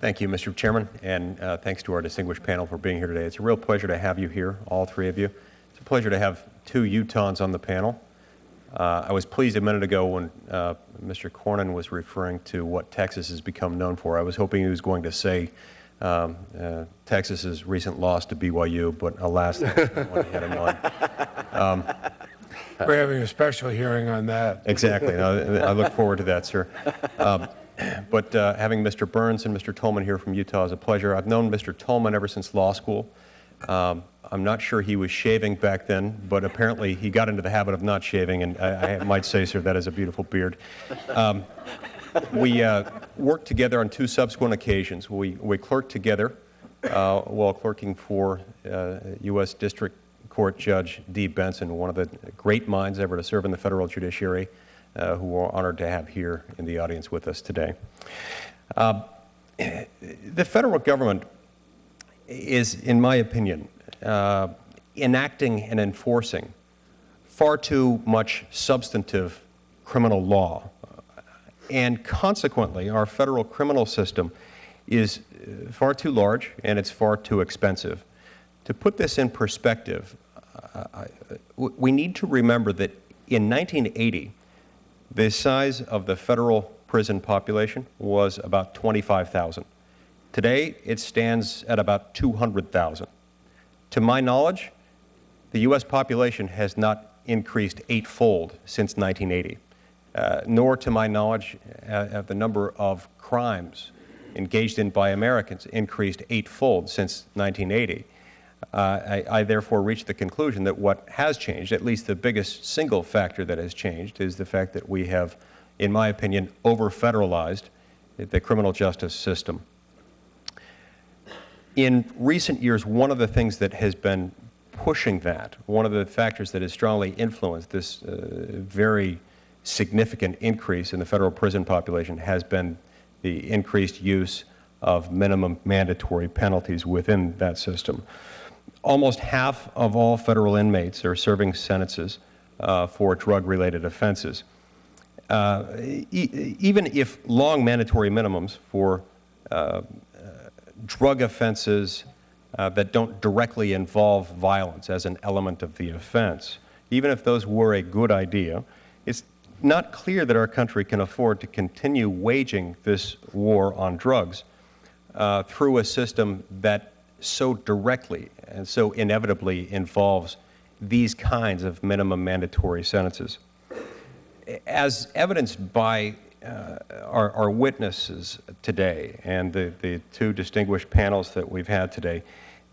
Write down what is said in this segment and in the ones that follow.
Thank you, Mr. Chairman, and thanks to our distinguished panel for being here today. It's a real pleasure to have you here, all three of you. It's a pleasure to have two Utahns on the panel. I was pleased a minute ago when Mr. Cornyn was referring to what Texas has become known for. I was hoping he was going to say Texas's recent loss to BYU, but alas, that's not what he had in mind. We're having a special hearing on that. Exactly. I look forward to that, sir. But having Mr. Burns and Mr. Tolman here from Utah is a pleasure. I've known Mr. Tolman ever since law school. I'm not sure he was shaving back then, but apparently he got into the habit of not shaving, and I might say, sir, that is a beautiful beard. We worked together on two subsequent occasions. We clerked together while clerking for U.S. District Court Judge Dee Benson, one of the great minds ever to serve in the federal judiciary, who we're honored to have here in the audience with us today. The federal government is, in my opinion, enacting and enforcing far too much substantive criminal law. And consequently, our federal criminal system is far too large and it's far too expensive. To put this in perspective, we need to remember that in 1980, the size of the federal prison population was about 25,000. Today, it stands at about 200,000. To my knowledge, the U.S. population has not increased eightfold since 1980, nor to my knowledge have the number of crimes engaged in by Americans increased eightfold since 1980. I therefore reached the conclusion that what has changed, at least the biggest single factor that has changed, is the fact that we have, in my opinion, over-federalized the criminal justice system. In recent years, one of the things that has been pushing that, one of the factors that has strongly influenced this very significant increase in the federal prison population has been the increased use of minimum mandatory penalties within that system. Almost half of all federal inmates are serving sentences for drug-related offenses. Even if long mandatory minimums for drug offenses that don't directly involve violence as an element of the offense, even if those were a good idea, it's not clear that our country can afford to continue waging this war on drugs through a system that so directly and so inevitably involves these kinds of minimum mandatory sentences. As evidenced by our witnesses today and the two distinguished panels that we've had today,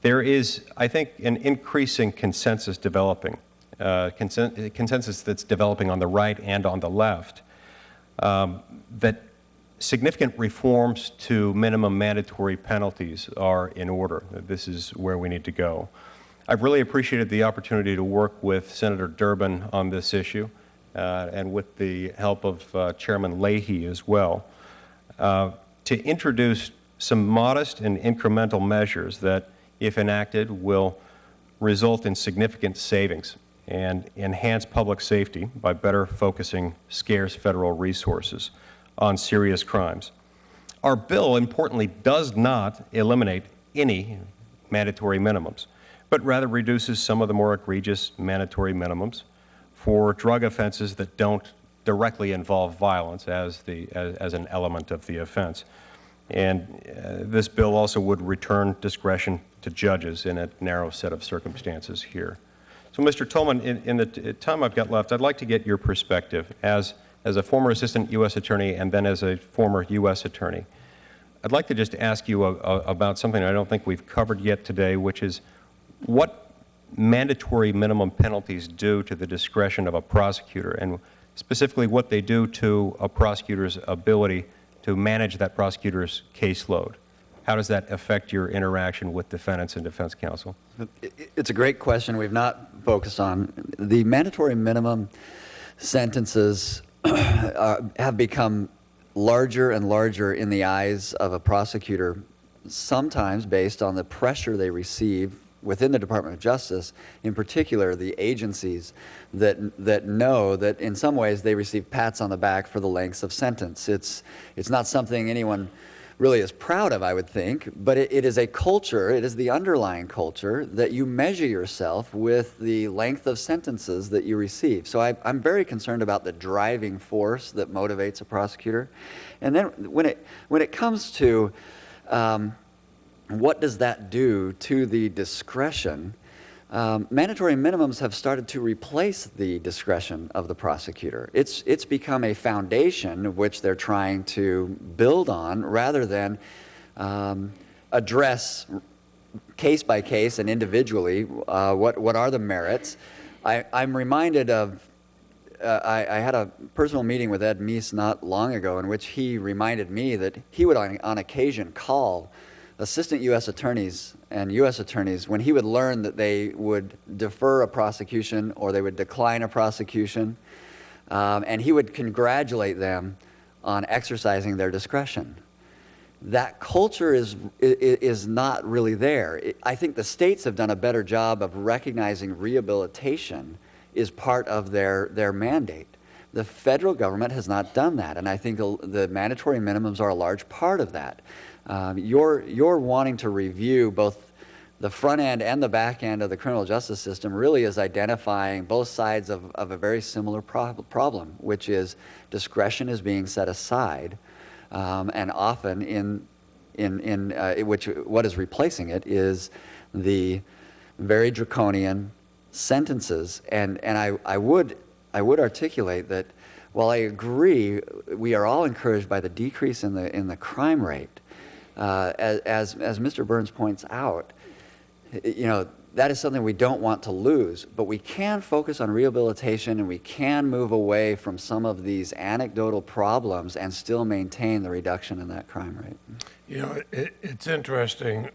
there is, I think, an increasing consensus developing, consensus that's developing on the right and on the left, that significant reforms to minimum mandatory penalties are in order. This is where we need to go. I've really appreciated the opportunity to work with Senator Durbin on this issue and with the help of Chairman Leahy as well, to introduce some modest and incremental measures that, if enacted, will result in significant savings and enhance public safety by better focusing scarce federal resources on serious crimes. Our bill, importantly, does not eliminate any mandatory minimums, but rather reduces some of the more egregious mandatory minimums for drug offenses that don't directly involve violence as an element of the offense. And this bill also would return discretion to judges in a narrow set of circumstances here. So, Mr. Tolman, in the time I've got left, I'd like to get your perspective as a former assistant U.S. attorney and then as a former U.S. attorney. I'd like to just ask you about something I don't think we've covered yet today, which is what mandatory minimum penalties do to the discretion of a prosecutor, and specifically what they do to a prosecutor's ability to manage that prosecutor's caseload. How does that affect your interaction with defendants and defense counsel? It's a great question we've not focused on. The mandatory minimum sentences have become larger and larger in the eyes of a prosecutor, sometimes based on the pressure they receive within the Department of Justice, in particular the agencies that know that in some ways they receive pats on the back for the lengths of sentence. It's not something anyone really is proud of, I would think, but it is a culture, it is the underlying culture that you measure yourself with the length of sentences that you receive. So I'm very concerned about the driving force that motivates a prosecutor. And then when it comes to what does that do to the discretion, mandatory minimums have started to replace the discretion of the prosecutor. It's become a foundation which they're trying to build on rather than address case by case and individually what are the merits. I'm reminded of, I had a personal meeting with Ed Meese not long ago in which he reminded me that he would on occasion call assistant U.S. attorneys and U.S. attorneys when he would learn that they would defer a prosecution or they would decline a prosecution, and he would congratulate them on exercising their discretion. That culture is not really there. I think the states have done a better job of recognizing rehabilitation is part of their mandate. The federal government has not done that, and I think the mandatory minimums are a large part of that. You're wanting to review both the front end and the back end of the criminal justice system really is identifying both sides of a very similar problem, which is discretion is being set aside, and often what is replacing it is the very draconian sentences. And I would articulate that while I agree we are all encouraged by the decrease in the crime rate, as Mr. Burns points out, that is something we don't want to lose, but we can focus on rehabilitation and we can move away from some of these anecdotal problems and still maintain the reduction in that crime rate. It's interesting.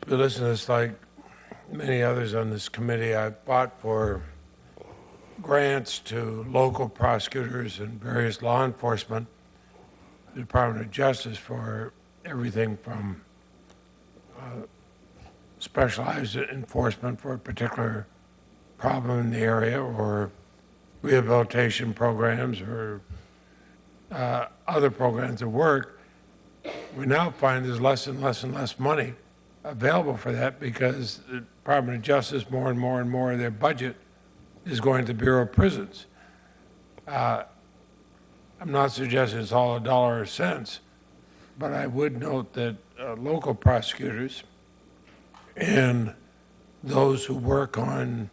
To listen to this, like many others on this committee, I fought for grants to local prosecutors and various law enforcement, the Department of Justice, for everything from specialized enforcement for a particular problem in the area or rehabilitation programs or other programs of work. We now find there's less and less and less money available for that because the Department of Justice, more and more and more of their budget is going to Bureau of Prisons. I'm not suggesting it's all a dollar or cents, but I would note that local prosecutors and those who work on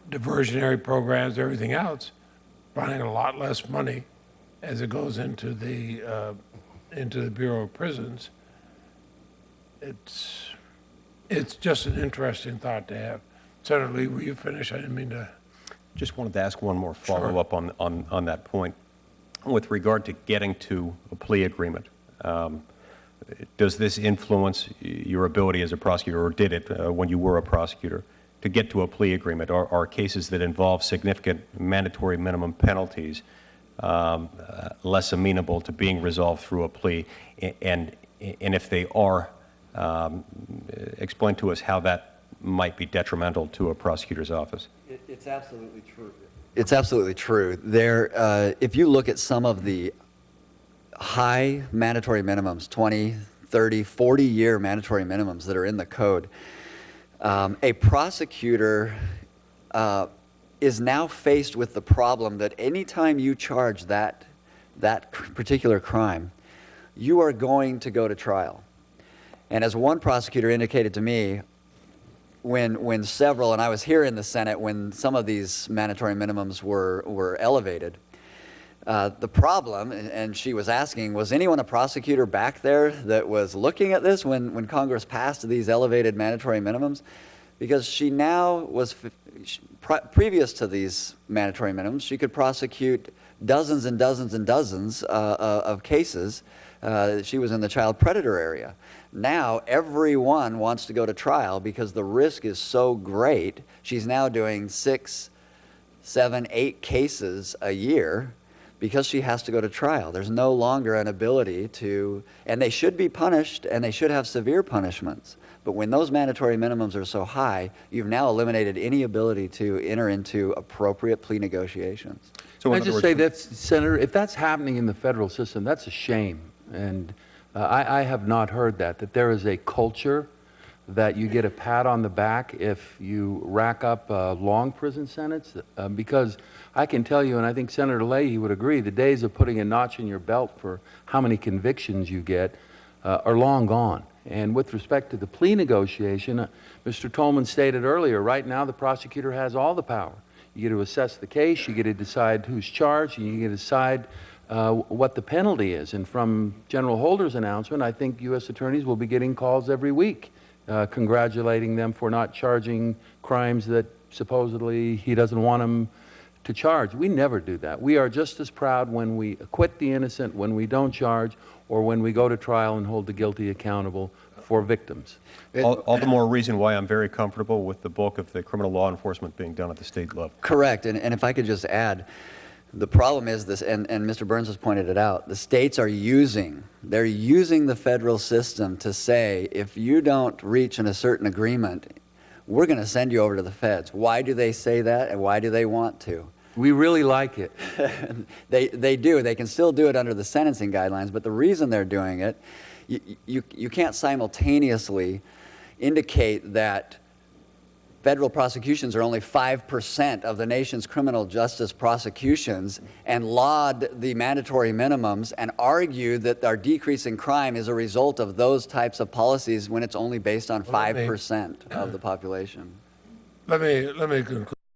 diversionary programs, everything else, finding a lot less money as it goes into the Bureau of Prisons. It's just an interesting thought to have. Senator Lee, will you finish? I didn't mean to. Just wanted to ask one more follow-up on that point. With regard to getting to a plea agreement, does this influence your ability as a prosecutor, or did it when you were a prosecutor, to get to a plea agreement? Are cases that involve significant mandatory minimum penalties less amenable to being resolved through a plea? And if they are, explain to us how that might be detrimental to a prosecutor's office. It's absolutely true. It's absolutely true. If you look at some of the high mandatory minimums, 20, 30, 40-year mandatory minimums that are in the code, a prosecutor is now faced with the problem that anytime you charge that particular crime, you are going to go to trial. And as one prosecutor indicated to me, when several, and I was here in the Senate when some of these mandatory minimums were elevated, the problem, and she was asking, was anyone a prosecutor back there that was looking at this when Congress passed these elevated mandatory minimums? Because she now was, previous to these mandatory minimums, she could prosecute dozens and dozens and dozens of cases. She was in the child predator area. Now everyone wants to go to trial because the risk is so great. She's now doing 6, 7, 8 cases a year because she has to go to trial. There's no longer an ability to, and they should be punished and they should have severe punishments. But when those mandatory minimums are so high, you've now eliminated any ability to enter into appropriate plea negotiations. So in I other just words, say that, Senator, if that's happening in the federal system, that's a shame. And I have not heard that there is a culture that you get a pat on the back if you rack up a long prison sentence. Because I can tell you, and I think Senator Leahy would agree, the days of putting a notch in your belt for how many convictions you get are long gone. And with respect to the plea negotiation, Mr. Tolman stated earlier, right now the prosecutor has all the power. You get to assess the case, you get to decide who's charged, and you get to decide what the penalty is. And from General Holder's announcement, I think U.S. attorneys will be getting calls every week congratulating them for not charging crimes that supposedly he doesn't want them to charge. We never do that. We are just as proud when we acquit the innocent, when we don't charge, or when we go to trial and hold the guilty accountable for victims. all the more reason why I'm very comfortable with the bulk of the criminal law enforcement being done at the state level. Correct, and if I could just add, the problem is this, and Mr. Burns has pointed it out, the states are they're using the federal system to say, if you don't reach a certain agreement, we're going to send you over to the feds. Why do they say that, and why do they want to? We really like it. They do. They can still do it under the sentencing guidelines, but the reason they're doing it, you can't simultaneously indicate that federal prosecutions are only 5% of the nation's criminal justice prosecutions and laud the mandatory minimums and argue that our decrease in crime is a result of those types of policies when it's only based on 5% of the population. Let me conclude.